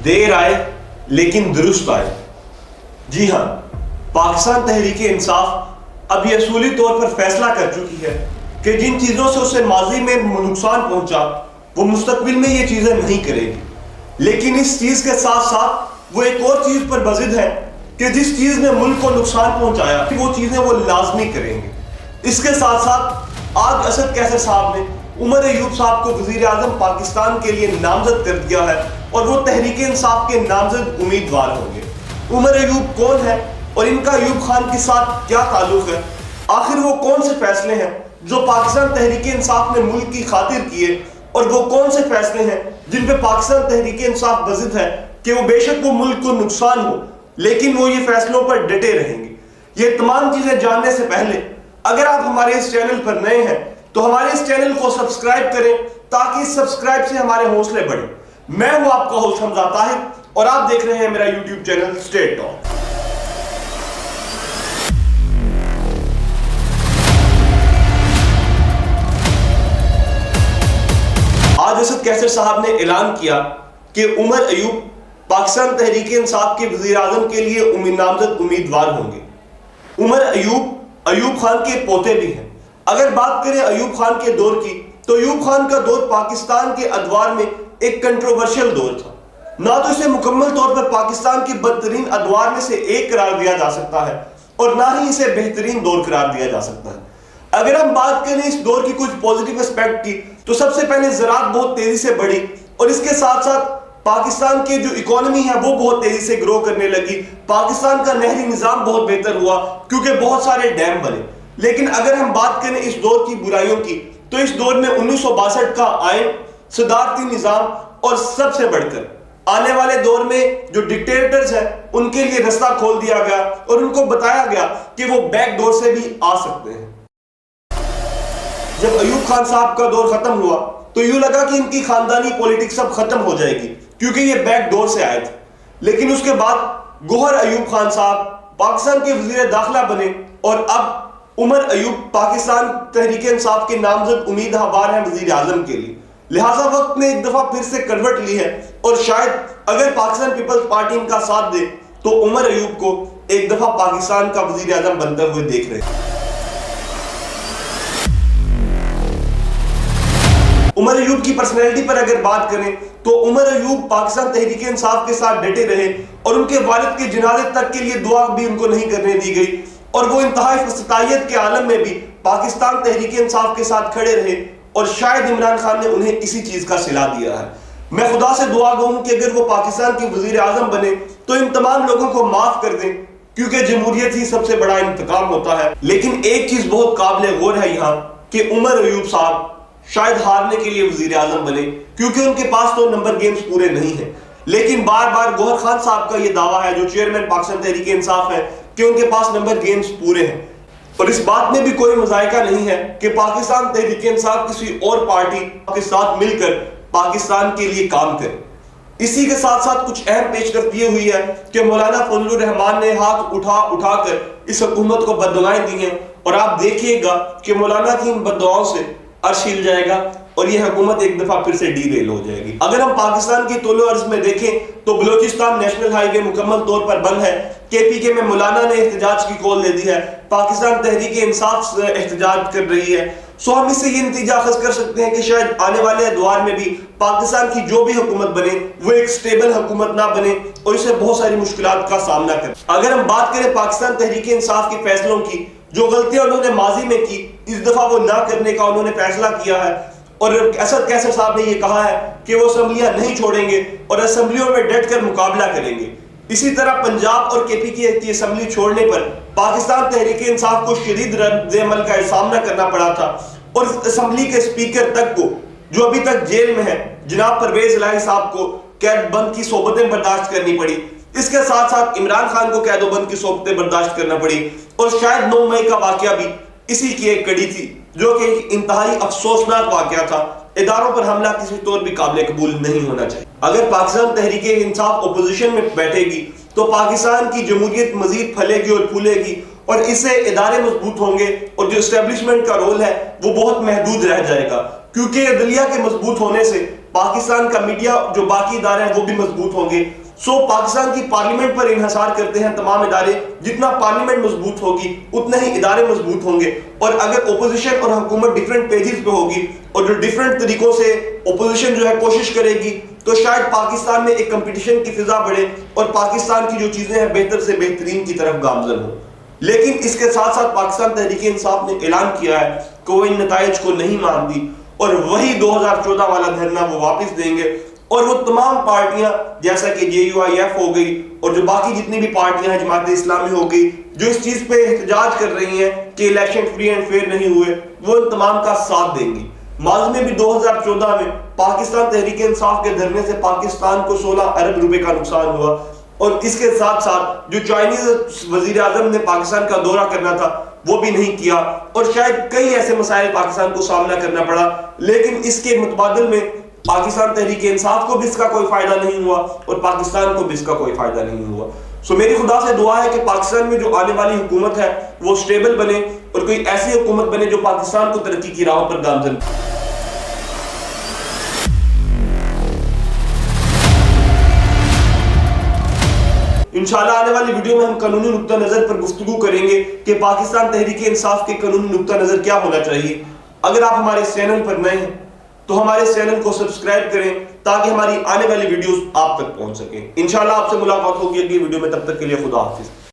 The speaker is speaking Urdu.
دیر آئے لیکن درست آئے۔ جی ہاں، پاکستان تحریک انصاف اب یہ اصولی طور پر فیصلہ کر چکی ہے کہ جن چیزوں سے اسے ماضی میں نقصان پہنچا وہ مستقبل میں یہ چیزیں نہیں کرے گی، لیکن اس چیز کے ساتھ ساتھ وہ ایک اور چیز پر بضد ہے کہ جس چیز نے ملک کو نقصان پہنچایا وہ چیزیں وہ لازمی کریں گے۔ اس کے ساتھ ساتھ آج اسد کیسر صاحب نے عمر ایوب صاحب کو وزیر اعظم پاکستان کے لیے نامزد کر دیا ہے اور وہ تحریک انصاف کے نامزد امیدوار ہوں گے۔ عمر ایوب کون ہے اور ان کا ایوب خان کے ساتھ کیا تعلق ہے؟ آخر وہ کون سے فیصلے ہیں جو پاکستان تحریک انصاف نے ملک کی خاطر کیے اور وہ کون سے فیصلے ہیں جن پہ پاکستان تحریک انصاف بضد ہے کہ وہ بے شک وہ ملک کو نقصان ہو لیکن وہ یہ فیصلوں پر ڈٹے رہیں گے؟ یہ تمام چیزیں جاننے سے پہلے اگر آپ ہمارے اس چینل پر نئے ہیں تو ہمارے اس چینل کو سبسکرائب کریں تاکہ اس سبسکرائب سے ہمارے حوصلے بڑھیں۔ میں ہوں آپ کا ہوسٹ حمزہ طاہر اور آپ دیکھ رہے ہیں میرا یوٹیوب چینل اسٹیٹ ٹاک۔ آج اسد کیسر صاحب نے اعلان کیا کہ عمر ایوب پاکستان تحریک انصاف کے وزیر اعظم کے لیے نامزد امیدوار ہوں گے۔ عمر ایوب خان کے پوتے بھی ہیں۔ اگر بات کریں ایوب خان کے دور کی تو ایوب خان کا دور پاکستان کے ادوار میں ایک کنٹروورشل دور تھا۔ نہ تو اسے مکمل طور پر پاکستان کی بدترین ادوار میں سے ایک قرار دیا جا سکتا ہے اور نہ ہی اسے بہترین دور قرار دیا جا سکتا ہے۔ اگر ہم بات کریں اس دور کی کچھ پوزیٹیو اسپیکٹ کی تو سب سے پہلے زراعت بہت تیزی سے بڑھی اور اس کے ساتھ ساتھ پاکستان کی جو اکانومی ہے وہ بہت تیزی سے گرو کرنے لگی۔ پاکستان کا نہری نظام بہت بہتر ہوا کیونکہ بہت سارے ڈیم بنے۔ لیکن اگر ہم بات کریں اس دور کی برائیوں کی تو اس دور میں 1962 کا آئین، صدارتی نظام اور سب سے بڑھ کر آنے والے دور میں جو ڈکٹیٹرز ہیں ان کے لیے رستہ کھول دیا گیا اور ان کو بتایا گیا کہ وہ بیک ڈور سے بھی آ سکتے ہیں۔ جب ایوب خان صاحب کا دور ختم ہوا تو یوں لگا کہ ان کی خاندانی پولیٹکس اب ختم ہو جائے گی کیونکہ یہ بیک ڈور سے آئے تھے۔ لیکن اس کے بعد گوہر ایوب خان صاحب پاکستان کے وزیر داخلہ بنے اور اب عمر ایوب پاکستان تحریک انصاف کے نامزد امیدوار ہیں وزیر اعظم کے لیے۔ لہٰذا وقت نے ایک دفعہ پھر سے کروٹ لی ہے اور شاید اگر پاکستان پیپلز پارٹی ان کا ساتھ دے تو عمر ایوب کو ایک دفعہ پاکستان کا وزیر اعظم بنتے ہوئے دیکھ رہے ہیں۔ عمر ایوب کی پرسنالٹی پر اگر بات کریں تو عمر ایوب پاکستان تحریک انصاف کے ساتھ ڈٹے رہے اور ان کے والد کے جنازے تک کے لیے دعا بھی ان کو نہیں کرنے دی گئی اور وہ انتہائی فسطائیت کے عالم میں بھی پاکستان تحریک انصاف کے ساتھ کھڑے رہے اور شاید عمران خان نے انہیں اسی چیز کا صلہ دیا ہے۔ میں خدا سے دعا گو ہوں کہ اگر وہ پاکستان کی وزیر اعظم بنے تو ان تمام لوگوں کو معاف کر دیں کیونکہ جمہوریت ہی سب سے بڑا انتقام ہوتا ہے۔ لیکن ایک چیز بہت قابل غور ہے یہاں کہ عمر ایوب صاحب شاید ہارنے کے لیے وزیر اعظم بنے کیونکہ ان کے پاس تو نمبر گیمز پورے نہیں ہیں۔ لیکن بار بار گوہر خان صاحب کا یہ دعویٰ ہے جو چیئرمین پاکستان تحریک انصاف ہے کہ ان کے پاس نمبر گیمز پورے ہیں اور اس بات میں بھی کوئی مذائقہ نہیں ہے کہ پاکستان تحریک انصاف کسی اور پارٹی کے ساتھ مل کر پاکستان کے لیے کام کرے۔ اسی کے ساتھ ساتھ کچھ اہم پیش رفت یہ ہوئی ہے کہ مولانا فضل الرحمان نے ہاتھ اٹھا کر اس حکومت کو بددعائیں دی ہیں اور آپ دیکھیے گا کہ مولانا کی ان بددعاؤں سے عرش ہل جائے گا اور یہ حکومت ایک دفعہ پھر سے ڈی ریل ہو جائے گی۔ اگر ہم پاکستان کی طول و عرض میں دیکھیں تو بلوچستان نیشنل ہائی وے مکمل طور پر بند ہے۔ کے پی کے میں مولانا نے احتجاج کی کال دے دی ہے، پاکستان تحریک انصاف احتجاج کر رہی ہے۔ سو ہم اس سے یہ نتیجہ اخذ کر سکتے ہیں کہ شاید آنے والے ادوار میں بھی پاکستان کی جو بھی حکومت بنے وہ ایک سٹیبل حکومت نہ بنے اور اسے بہت ساری مشکلات کا سامنا کرے۔ اگر ہم بات کریں پاکستان تحریک انصاف کے فیصلوں کی، جو غلطیاں انہوں نے ماضی میں کی اس دفعہ وہ نہ کرنے کا انہوں نے فیصلہ کیا ہے اور اسد کیسر صاحب نے یہ کہا ہے کہ وہ اسمبلیاں نہیں چھوڑیں گے اور اسمبلیوں میں ڈٹ کر مقابلہ کریں گے۔ اسی طرح پنجاب اور کے پی کی اسمبلی چھوڑنے پر پاکستان تحریک انصاف کو شدید رد عمل کا سامنا کرنا پڑا تھا اور اسمبلی کے اسپیکر تک کو جو ابھی تک جیل میں ہے جناب پرویز الہی صاحب کو قید بند کی صحبتیں برداشت کرنی پڑی۔ اس کے ساتھ ساتھ عمران خان کو قید و بند کی صحبتیں برداشت کرنا پڑی اور شاید 9 مئی کا واقعہ بھی اسی کی ایک کڑی تھی جو کہ ایک انتہائی افسوسناک واقعہ تھا۔ اداروں پر حملہ کسی طور بھی قابل قبول نہیں ہونا چاہیے۔ اگر پاکستان تحریک انصاف اپوزیشن میں بیٹھے گی تو پاکستان کی جمہوریت مزید پھلے گی اور پھولے گی اور اس سے ادارے مضبوط ہوں گے اور جو اسٹیبلشمنٹ کا رول ہے وہ بہت محدود رہ جائے گا کیونکہ عدلیہ کے مضبوط ہونے سے پاکستان کا میڈیا جو باقی ادارے ہیں وہ بھی مضبوط ہوں گے. پاکستان کی پارلیمنٹ پر انحصار کرتے ہیں تمام ادارے. جتنا پارلیمنٹ مضبوط ہوگی اتنا ہی ادارے مضبوط ہوں گے. اور اگر اپوزیشن اور حکومت ڈیفرنٹ پیجز پہ ہوگی اور جو ڈیفرنٹ طریقوں سے اپوزیشن جو ہے کوشش کرے گی تو شاید پاکستان میں ایک کمپٹیشن کی فضا بڑھے اور پاکستان کی جو چیزیں ہیں بہتر سے بہترین کی طرف گامزن ہوں. لیکن اس کے ساتھ ساتھ پاکستان تحریک انصاف نے اعلان کیا ہے کہ وہ ان نتائج کو نہیں مانتی اور وہی 2014 والا دھرنا وہ واپس دیں گے. اور وہ تمام پارٹیاں جیسا کہ JUIF ہو گئی اور جو باقی جتنی بھی پارٹیاں ہیں جماعت اسلامی ہو گئی جو اس چیز پہ احتجاج کر رہی ہیں کہ الیکشن فری اینڈ فیئر نہیں ہوئے وہ ان تمام کا ساتھ دیں گی. ماضی میں بھی 2014 میں پاکستان تحریک انصاف کے دھرنے سے پاکستان کو 16 ارب روپے کا نقصان ہوا. اور اس کے ساتھ ساتھ جو چائنیز وزیر اعظم نے پاکستان کا دورہ کرنا تھا وہ بھی نہیں کیا اور شاید کئی ایسے مسائل پاکستان کو سامنا کرنا پڑا. لیکن اس کے متبادل میں پاکستان تحریک انصاف کو بھی اس کا کوئی فائدہ نہیں ہوا اور پاکستان کو بھی اس کا کوئی فائدہ نہیں ہوا. میری خدا سے دعا ہے کہ پاکستان میں جو آنے والی حکومت ہے وہ سٹیبل بنے اور کوئی ایسی حکومت بنے جو پاکستان کو ترقی کی راہوں پر گامزن. انشاءاللہ آنے والی ویڈیو میں ہم قانونی نقطہ نظر پر گفتگو کریں گے کہ پاکستان تحریک انصاف کے قانونی نقطہ نظر کیا ہونا چاہیے. اگر آپ ہمارے چینل پر نئے ہیں تو ہمارے چینل کو سبسکرائب کریں تاکہ ہماری آنے والی ویڈیوز آپ تک پہنچ سکیں. انشاءاللہ آپ سے ملاقات ہوگی اگلی ویڈیو میں. تب تک کے لیے خدا حافظ.